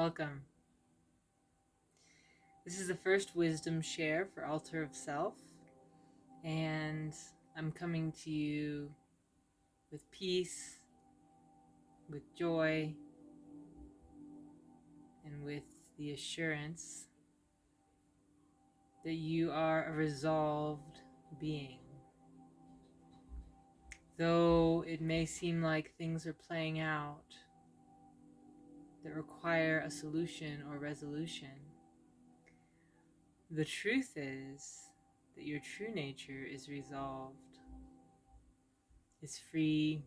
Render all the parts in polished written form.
welcome. This is the first wisdom share for Altar of Self, and I'm coming to you with peace, with joy, and with the assurance that you are a resolved being. Though it may seem like things are playing out that require a solution or resolution, the truth is that your true nature is resolved, is free,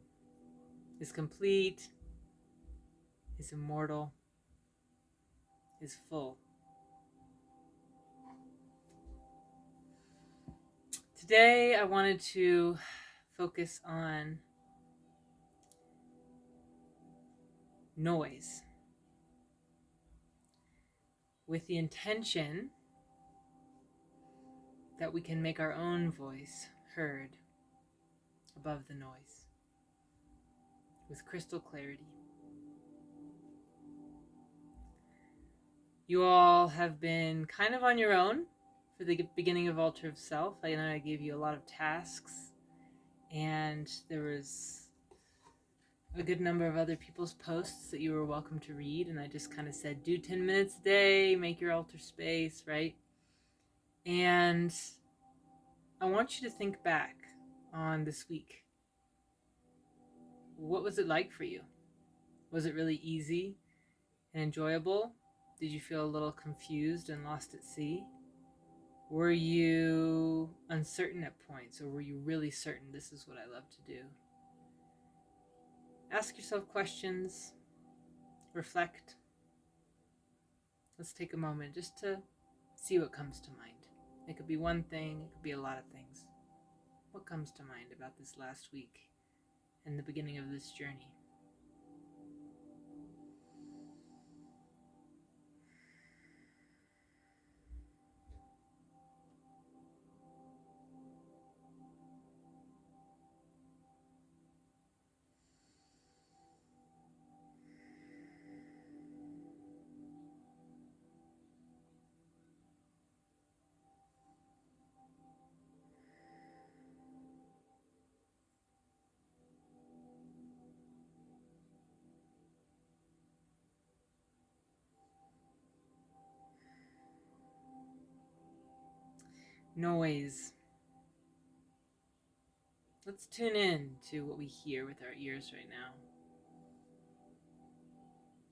is complete, is immortal, is full. Today I wanted to focus on noise with the intention that we can make our own voice heard above the noise with crystal clarity. You all have been kind of on your own for the beginning of Altar of Self. I know I gave you a lot of tasks, and there was a good number of other people's posts that you were welcome to read, and I just kind of said, do 10 minutes a day, make your altar space, right? And I want you to think back on this week. What was it like for you? Was it really easy and enjoyable? Did you feel a little confused and lost at sea? Were you uncertain at points, or were you really certain this is what I love to do? Ask yourself questions, reflect. Let's take a moment just to see what comes to mind. It could be one thing, it could be a lot of things. What comes to mind about this last week and the beginning of this journey? Noise. Let's tune in to what we hear with our ears right now.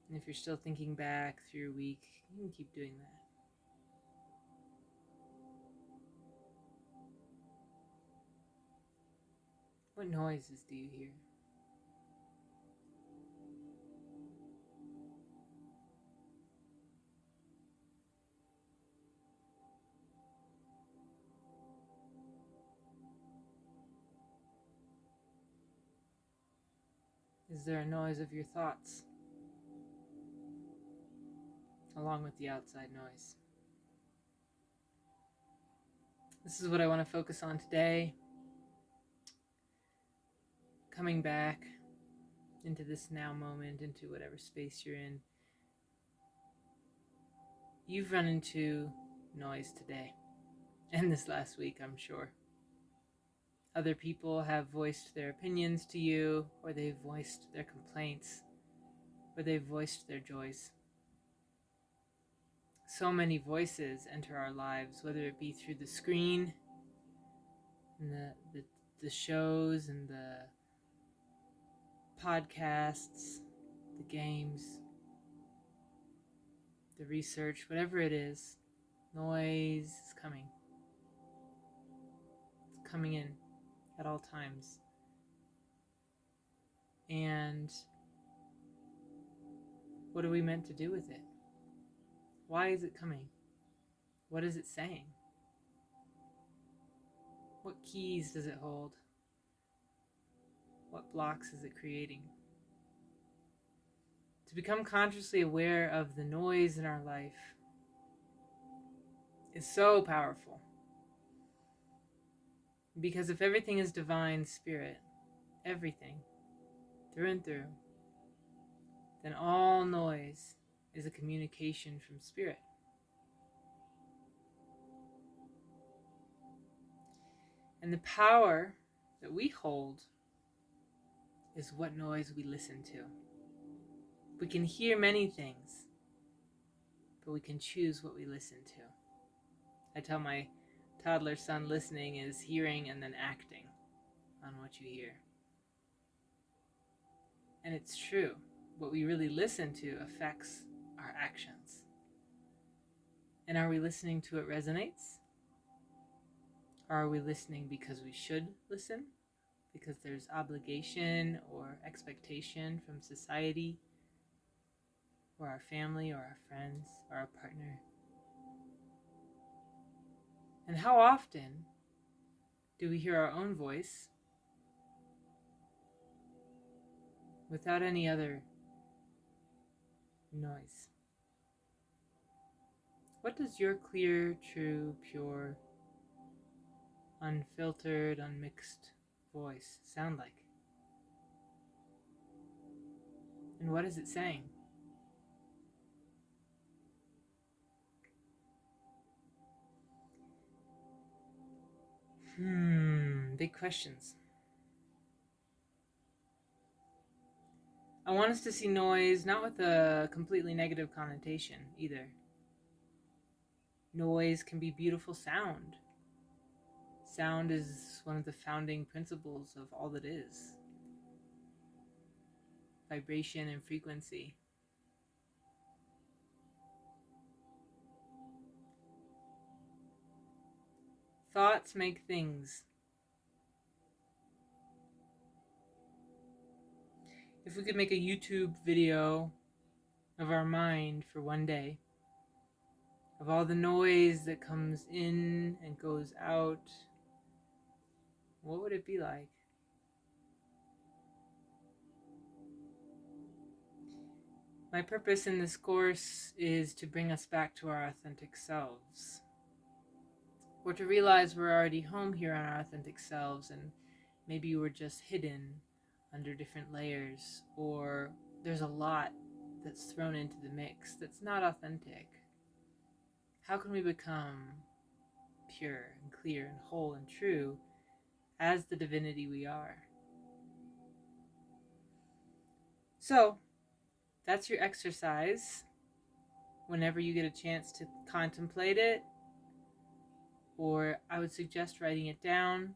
And if you're still thinking back through your week, you can keep doing that. What noises do you hear? Is there a noise of your thoughts, along with the outside noise? This is what I want to focus on today. Coming back into this now moment, into whatever space you're in. You've run into noise today and this last week, I'm sure. Other people have voiced their opinions to you, or they've voiced their complaints, or they've voiced their joys. So many voices enter our lives, whether it be through the screen, and the shows, and the podcasts, the games, the research, whatever it is, noise is coming. It's coming in at all times. And what are we meant to do with it? Why is it coming? What is it saying? What keys does it hold? What blocks is it creating? To become consciously aware of the noise in our life is so powerful. Because if everything is divine spirit, everything, through and through, then all noise is a communication from spirit. And the power that we hold is what noise we listen to. We can hear many things, but we can choose what we listen to. I tell my toddler son listening is hearing and then acting on what you hear. And it's true. What we really listen to affects our actions. And are we listening to it resonates? Or are we listening because we should listen? Because there's obligation or expectation from society, or our family, or our friends, or our partner? And how often do we hear our own voice without any other noise? What does your clear, true, pure, unfiltered, unmixed voice sound like? And what is it saying? Big questions. I want us to see noise not with a completely negative connotation either. Noise can be beautiful sound. Sound is one of the founding principles of all that is. Vibration and frequency. Thoughts make things. If we could make a YouTube video of our mind for one day, of all the noise that comes in and goes out, what would it be like? My purpose in this course is to bring us back to our authentic selves, or to realize we're already home here on our authentic selves, and maybe we're just hidden under different layers, or there's a lot that's thrown into the mix that's not authentic. How can we become pure and clear and whole and true as the divinity we are? So that's your exercise. Whenever you get a chance to contemplate it, or I would suggest writing it down,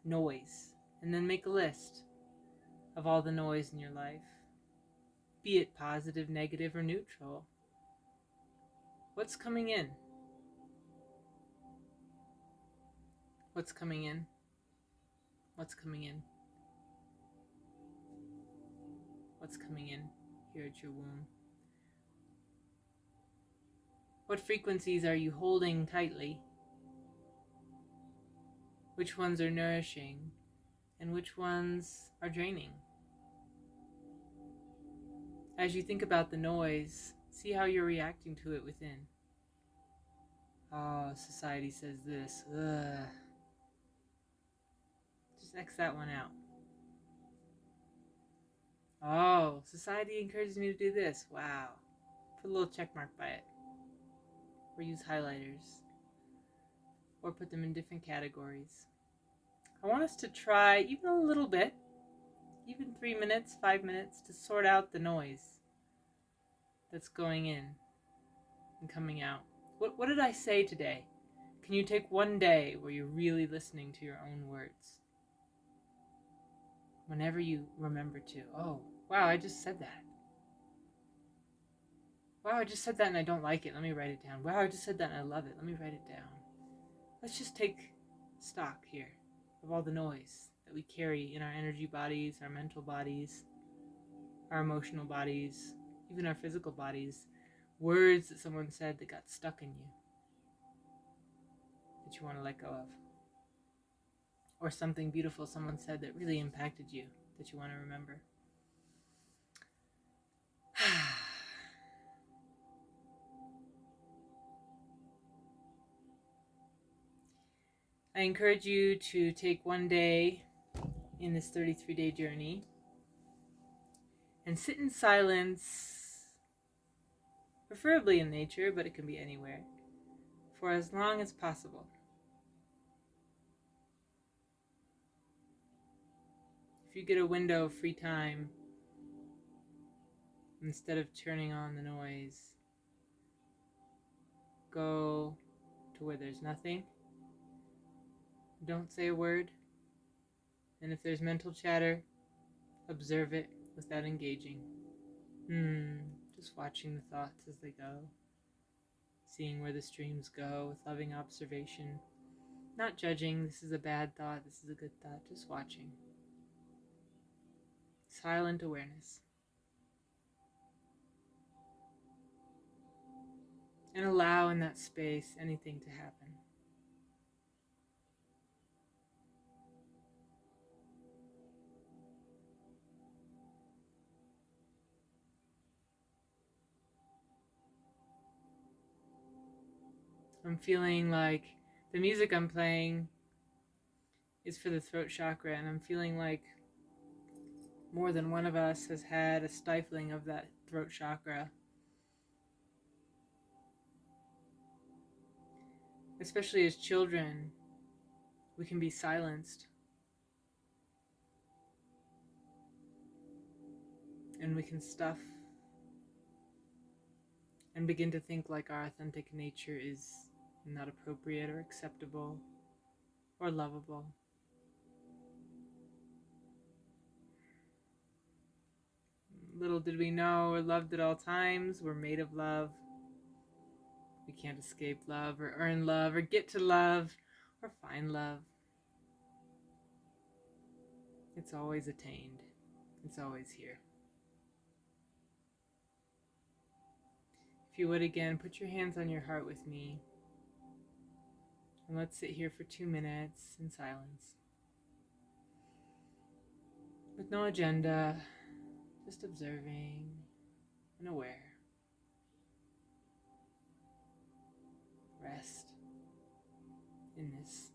noise, and then make a list of all the noise in your life, be it positive, negative, or neutral. What's coming in? What's coming in? What's coming in? What's coming in here at your womb? What frequencies are you holding tightly? Which ones are nourishing and which ones are draining? As you think about the noise, see how you're reacting to it within. Oh, society says this. Ugh. Just X that one out. Oh, society encourages me to do this. Wow. Put a little check mark by it. Or use highlighters. Or put them in different categories. I want us to try even a little bit, even 3 minutes, 5 minutes, to sort out the noise that's going in and coming out. What did I say today? Can you take one day where you're really listening to your own words? Whenever you remember to. Oh, wow, I just said that. Wow, I just said that and I don't like it. Let me write it down. Wow, I just said that and I love it. Let me write it down. Let's just take stock here of all the noise that we carry in our energy bodies, our mental bodies, our emotional bodies, even our physical bodies. Words that someone said that got stuck in you, that you want to let go of. Or something beautiful someone said that really impacted you, that you want to remember. I encourage you to take one day in this 33-day journey and sit in silence preferably in nature, but it can be anywhere, for as long as possible. If you get a window of free time, instead of turning on the noise, go to where there's nothing. Don't say a word. And if there's mental chatter, observe it without engaging. Just watching the thoughts as they go. Seeing where the streams go with loving observation. Not judging, this is a bad thought, this is a good thought. Just watching. Silent awareness. And allow in that space anything to happen. I'm feeling like the music I'm playing is for the throat chakra, and I'm feeling like more than one of us has had a stifling of that throat chakra. Especially as children, we can be silenced. And we can stuff and begin to think like our authentic nature is not appropriate or acceptable or lovable. Little did we know we're loved at all times. We're made of love. We can't escape love or earn love or get to love or find love. It's always attained. It's always here. If you would again, put your hands on your heart with me. And let's sit here for 2 minutes in silence. With no agenda, just observing and aware. Rest in this.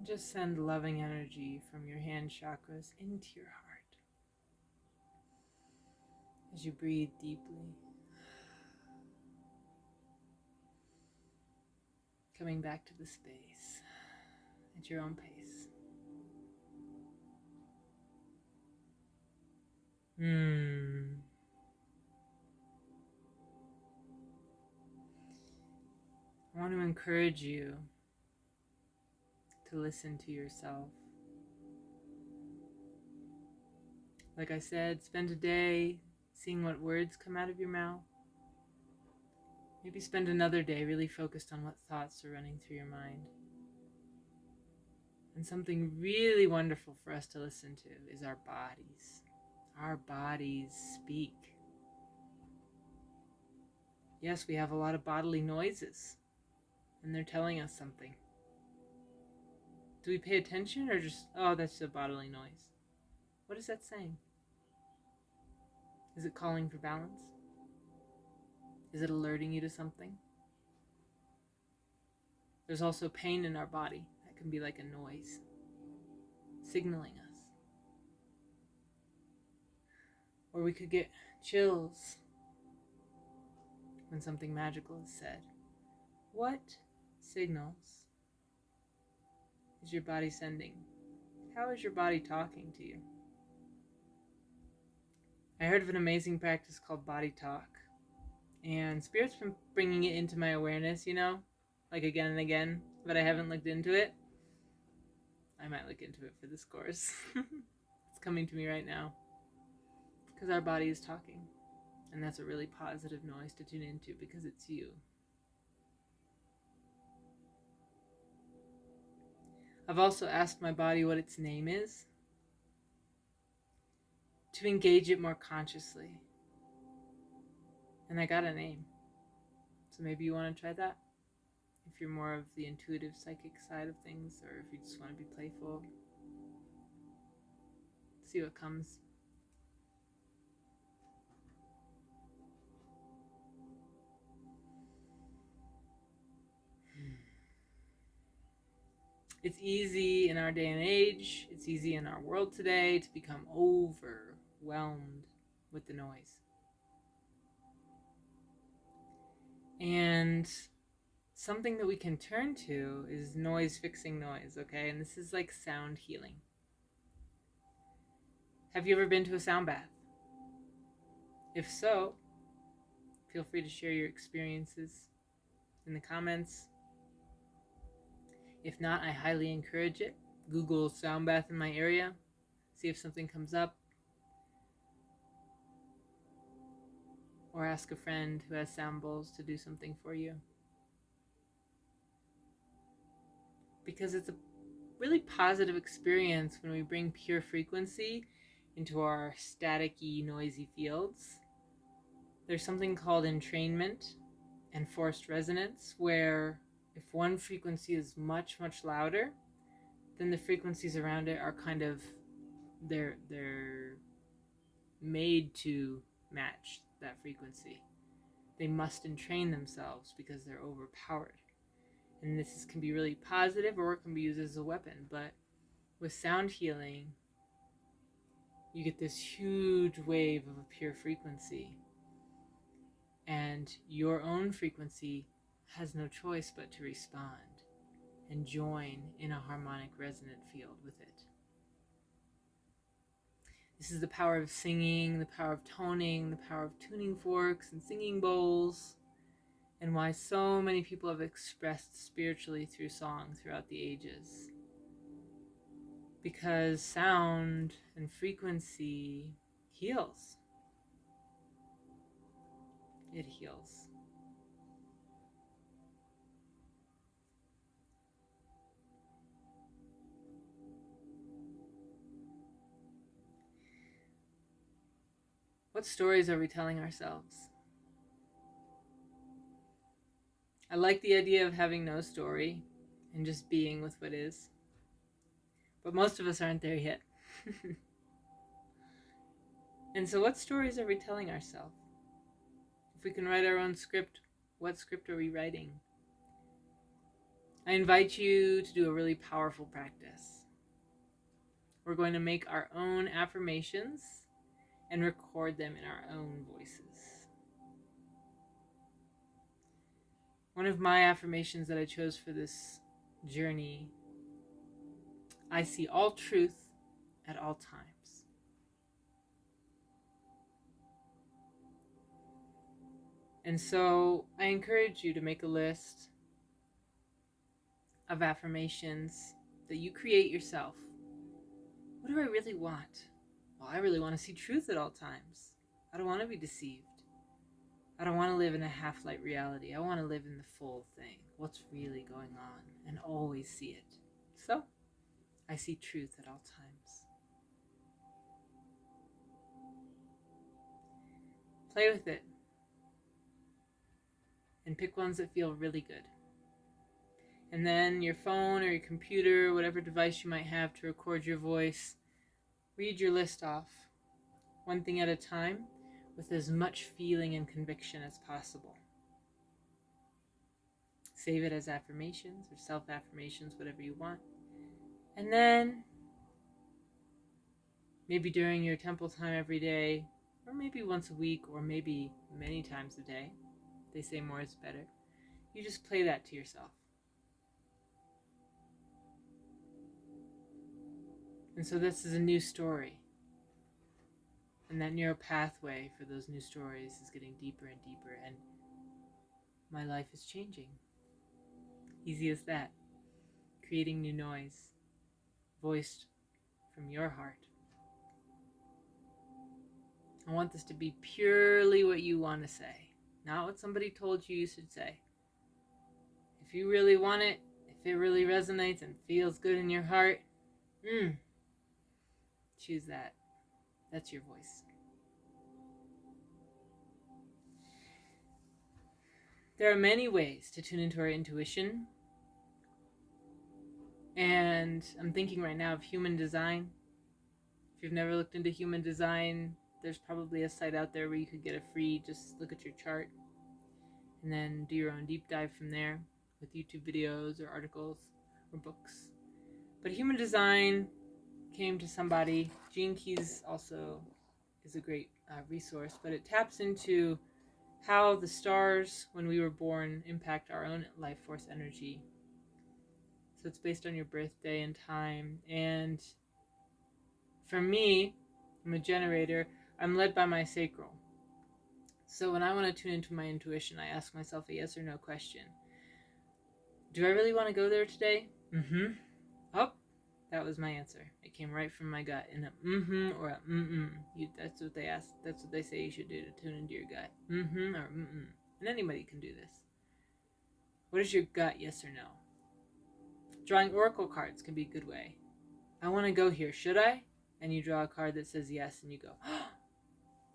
Just send loving energy from your hand chakras into your heart as you breathe deeply. Coming back to the space at your own pace. I want to encourage you to listen to yourself. Like I said, spend a day seeing what words come out of your mouth. Maybe spend another day really focused on what thoughts are running through your mind. And something really wonderful for us to listen to is our bodies. Our bodies speak. Yes, we have a lot of bodily noises, and they're telling us something. Do we pay attention or just, oh, that's a bodily noise? What is that saying? Is it calling for balance? Is it alerting you to something? There's also pain in our body that can be like a noise, signaling us. Or we could get chills when something magical is said. What signals is your body sending? How is your body talking to you? I heard of an amazing practice called body talk, and Spirit's been bringing it into my awareness, like again and again, but I haven't looked into it. I might look into it for this course. It's coming to me right now, because our body is talking, and that's a really positive noise to tune into because it's you. I've also asked my body what its name is, to engage it more consciously. And I got a name. So maybe you want to try that? If you're more of the intuitive psychic side of things, or if you just want to be playful. See what comes. It's easy in our day and age, it's easy in our world today to become overwhelmed with the noise. And something that we can turn to is noise fixing noise, okay? And this is like sound healing. Have you ever been to a sound bath? If so, feel free to share your experiences in the comments. If not, I highly encourage it. Google sound bath in my area, see if something comes up. Or ask a friend who has sound bowls to do something for you. Because it's a really positive experience when we bring pure frequency into our staticky, noisy fields. There's something called entrainment and forced resonance, where if one frequency is much, much louder, then the frequencies around it are kind of, they're made to match that frequency. They must entrain themselves because they're overpowered. And this can be really positive, or it can be used as a weapon. But with sound healing, you get this huge wave of a pure frequency. And your own frequency has no choice but to respond and join in a harmonic resonant field with it. This is the power of singing, the power of toning, the power of tuning forks and singing bowls, and why so many people have expressed spiritually through song throughout the ages. Because sound and frequency heals. It heals. What stories are we telling ourselves? I like the idea of having no story and just being with what is. But most of us aren't there yet. And so what stories are we telling ourselves? If we can write our own script, what script are we writing? I invite you to do a really powerful practice. We're going to make our own affirmations and record them in our own voices. One of my affirmations that I chose for this journey: I see all truth at all times. And so I encourage you to make a list of affirmations that you create yourself. What do I really want? Well, I really want to see truth at all times. I don't want to be deceived. I don't want to live in a half-light reality. I want to live in the full thing, what's really going on, and always see it. So, I see truth at all times. Play with it. And pick ones that feel really good. And then your phone or your computer, whatever device you might have to record your voice, read your list off, one thing at a time, with as much feeling and conviction as possible. Save it as affirmations or self-affirmations, whatever you want. And then maybe during your temple time every day, or maybe once a week, or maybe many times a day, they say more is better, you just play that to yourself. And so this is a new story. And that neural pathway for those new stories is getting deeper and deeper, and my life is changing. Easy as that. Creating new noise, voiced from your heart. I want this to be purely what you want to say, not what somebody told you should say. If you really want it, if it really resonates and feels good in your heart, choose that. That's your voice. There are many ways to tune into our intuition. And I'm thinking right now of human design. If you've never looked into human design, there's probably a site out there where you could get a free, just look at your chart and then do your own deep dive from there with YouTube videos or articles or books. But human design came to somebody. Gene Keys also is a great resource, but it taps into how the stars, when we were born, impact our own life force energy. So it's based on your birthday and time. And for me, I'm a generator. I'm led by my sacral. So when I want to tune into my intuition, I ask myself a yes or no question. Do I really want to go there today? Oh, that was my answer. It came right from my gut in a or a that's what they ask. That's what they say you should do to tune into your gut. Or And anybody can do this. What is your gut, yes or no? Drawing oracle cards can be a good way. I want to go here. Should I? And you draw a card that says yes, and you go, oh,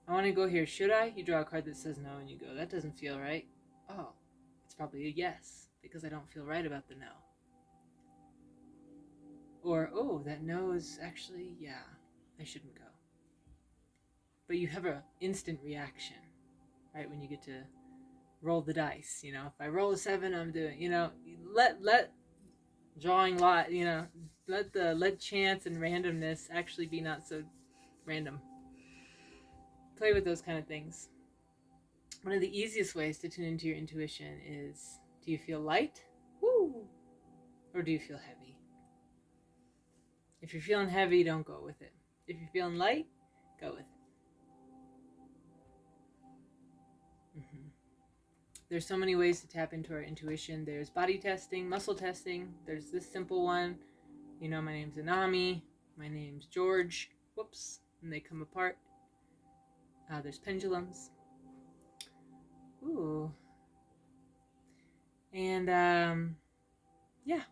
I want to go here. Should I? You draw a card that says no, and you go, that doesn't feel right. Oh, it's probably a yes, because I don't feel right about the no. Or, oh, that no is actually, yeah, I shouldn't go. But you have an instant reaction, right, when you get to roll the dice. You know, if I roll a 7, I'm doing, let drawing lot, let chance and randomness actually be not so random. Play with those kind of things. One of the easiest ways to tune into your intuition is, do you feel light? Woo! Or do you feel heavy? If you're feeling heavy, don't go with it. If you're feeling light, go with it. There's so many ways to tap into our intuition. There's body testing, muscle testing. There's this simple one. My name's Anami. My name's George. Whoops. And they come apart. There's pendulums. Ooh. And, yeah.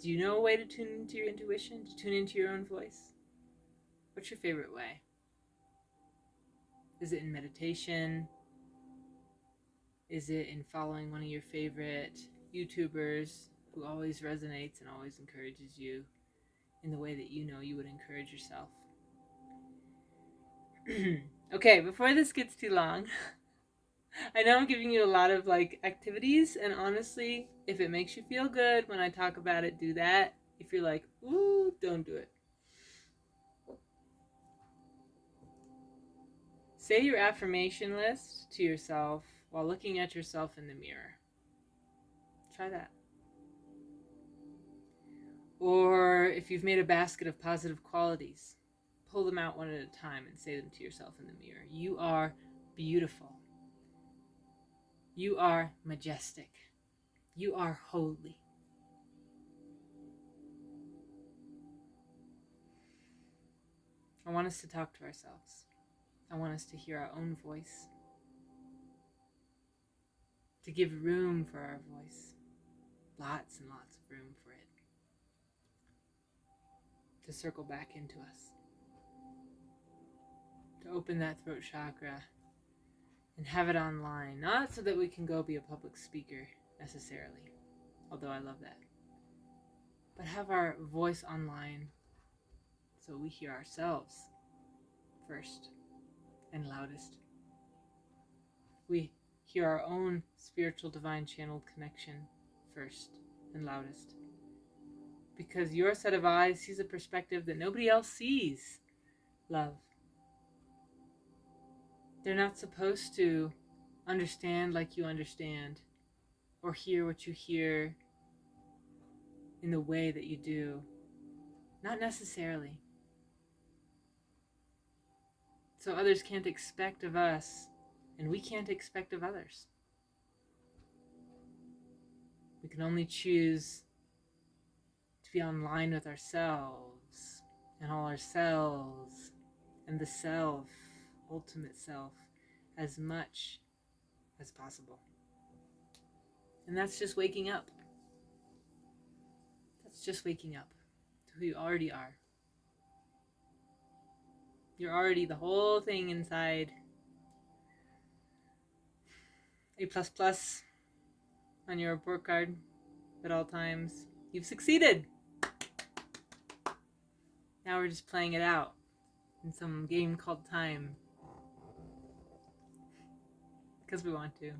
Do you know a way to tune into your intuition? To tune into your own voice? What's your favorite way? Is it in meditation? Is it in following one of your favorite YouTubers who always resonates and always encourages you in the way that you know you would encourage yourself? Okay, before this gets too long, I know I'm giving you a lot of activities, and honestly, if it makes you feel good when I talk about it, do that. If you're like, ooh, don't do it. Say your affirmation list to yourself while looking at yourself in the mirror. Try that. Or if you've made a basket of positive qualities, pull them out one at a time and say them to yourself in the mirror. You are beautiful. You are majestic. You are holy. I want us to talk to ourselves. I want us to hear our own voice. To give room for our voice. Lots and lots of room for it. To circle back into us. To open that throat chakra and have it online. Not so that we can go be a public speaker necessarily, although I love that. But have our voice online so we hear ourselves first. and loudest. We hear our own spiritual divine channeled connection first and loudest. Because your set of eyes sees a perspective that nobody else sees. Love. They're not supposed to understand like you understand, or hear what you hear in the way that you do. Not necessarily. So others can't expect of us, and we can't expect of others. We can only choose to be online with ourselves, and all ourselves, and the self, ultimate self, as much as possible. And that's just waking up. That's just waking up to who you already are. You're already the whole thing inside. A++ on your report card at all times. You've succeeded. Now we're just playing it out in some game called time. Because we want to.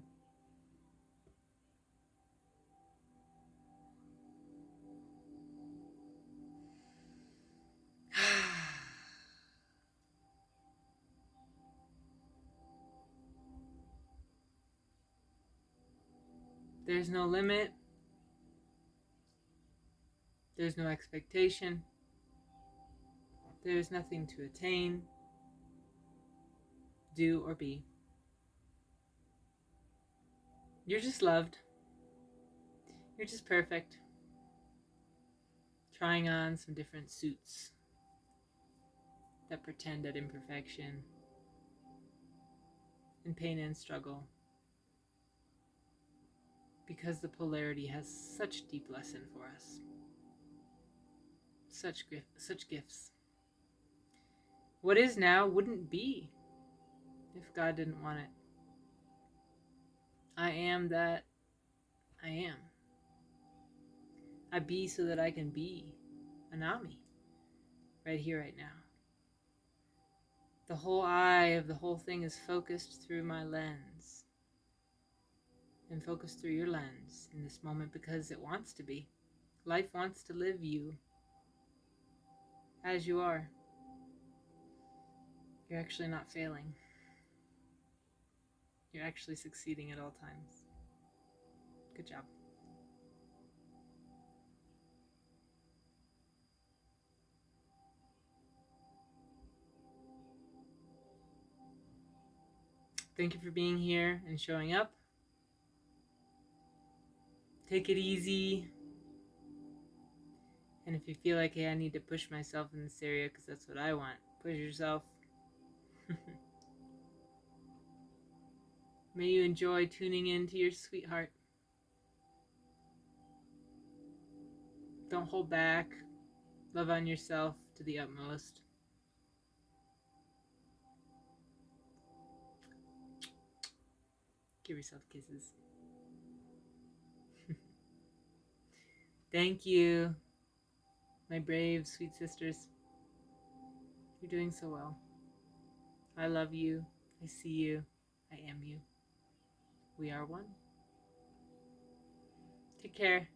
There's no limit. There's no expectation. There's nothing to attain, do, or be. You're just loved. You're just perfect. Trying on some different suits that pretend at imperfection and pain and struggle. Because the polarity has such deep lesson for us. Such gifts. What is now wouldn't be if God didn't want it. I am that I am. I be so that I can be Anami. Right here, right now. The whole eye of the whole thing is focused through my lens. And focused through your lens in this moment because it wants to be. Life wants to live you as you are. You're actually not failing. You're actually succeeding at all times. Good job. Thank you for being here and showing up. Take it easy. And if you feel like, hey, I need to push myself in this area because that's what I want, push yourself. May you enjoy tuning in to your sweetheart. Don't hold back. Love on yourself to the utmost. Give yourself kisses. Thank you, my brave, sweet sisters. You're doing so well. I love you. I see you. I am you. We are one. Take care.